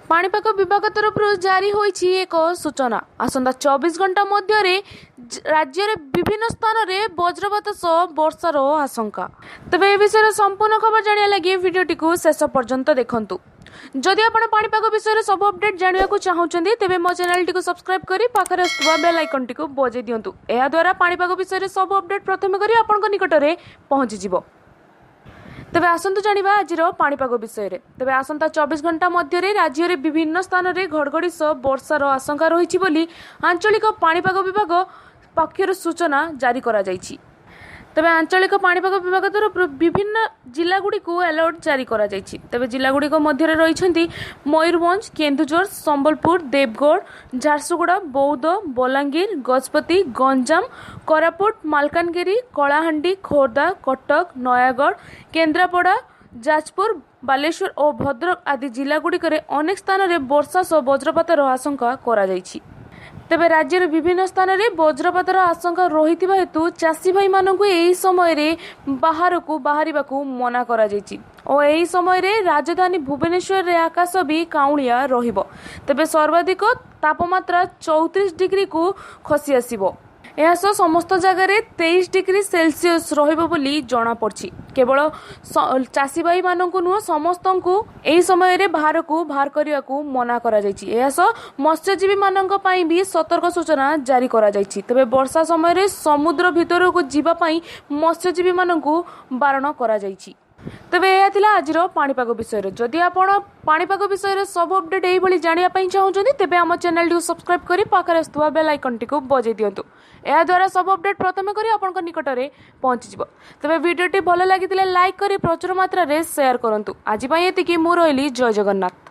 पाणीपाग विभाग तरफ जारी होईछि एक सूचना। आसंता 24 घंटा मध्य राज्य विभिन्न स्थान में वज्रपात सह वर्षार आशंका। तेबे ए विषय संपूर्ण खबर जानिया लगी वीडियोटी को शेष पर्यंत देखंतु। जदि आपण पाणीपाग विषय सब अपडेट जानिया को चाहूचंदी तेबे मो चैनल टी को सब्सक्राइब करी पाखरे आसुवा बेल आइकन टी को बजे दियंतु। एहा द्वारा पाणीपाग विषय सब अपडेट प्रथम करी आपण निकट में पहुंची जिवो। तेबे आसंतु जानिबा आजिर पाणीपाग विषय रे। तेबे आसंता 24 घंटा मध्य राज्य विभिन्न स्थान में घड़घड़ी सह वर्षार आशंका रही बोली आंचलिक पाणीपाग विभाग पक्षर सूचना जारी करा जायछि। तेबे आंचलिक पाणीपाग विभाग तरफ विभिन्न जिलागुड़ी को अलर्ट जारी करा जायछि। तेबे जिलागुड़ी मध्य रही मयूरभंज, केन्दुझर, संबलपुर, देवगढ़, झारसुगुड़ा, बौद्ध, बलांगीर, गजपति, गंजाम, कोरापुट, मालकानगिरी, कलाहांडी, खोर्धा, कटक, नयागढ़, केन्द्रापड़ा, जाजपुर, बालेश्वर और भद्रक आदि जिलागुड़ी अनेक स्थान में वर्षा सह वज्रपातर आशंका करा जायछि। तेबे राज्य विभिन्न स्थान में वज्रपातर आशंका रही हेतु चाषी भाई मानक यही समय बाहर को बाहर मना करा जायछि और यही समय राजधानी भुवनेश्वर रे आकाश भी काउलिया रहिबो। तेबे सर्वाधिक तापमात्रा 34 डिग्री को खसी आसिबो। एहासह समस्त जगार 23 डिग्री सेल्सियस रही जना पड़ी। केवल चाषी भाई मानक नुह समस्त को यही समय बाहर को बाहर करने को मना करा जायछि। एहासह मत्स्यजीवी मानक पई भी सतर्क सूचना जारी करा जायछि। तबे वर्षा समय समुद्र भीतर को जीवा पई मत्स्यजीवी मानक बारण करा जायछि। तेबे यह थिला आजिर पाणीपाग विषय। जदि आपण पाणीपाग विषय सब अपडेट यही जानिया पई चाहूचंदी तेबे हम चैनल टी सब्सक्राइब करी पाखरे आसुवा बेल आइकन टी को बजे दियंतु। एहा द्वारा सब अपडेट प्रथम करी आपन निकट में पहुंची जिवो। तेबे वीडियोटी भल लागितिले लाइक करी प्रचुर मात्रा रे शेयर करंतु। आज पई एतिकी मु रहली। जय जगन्नाथ।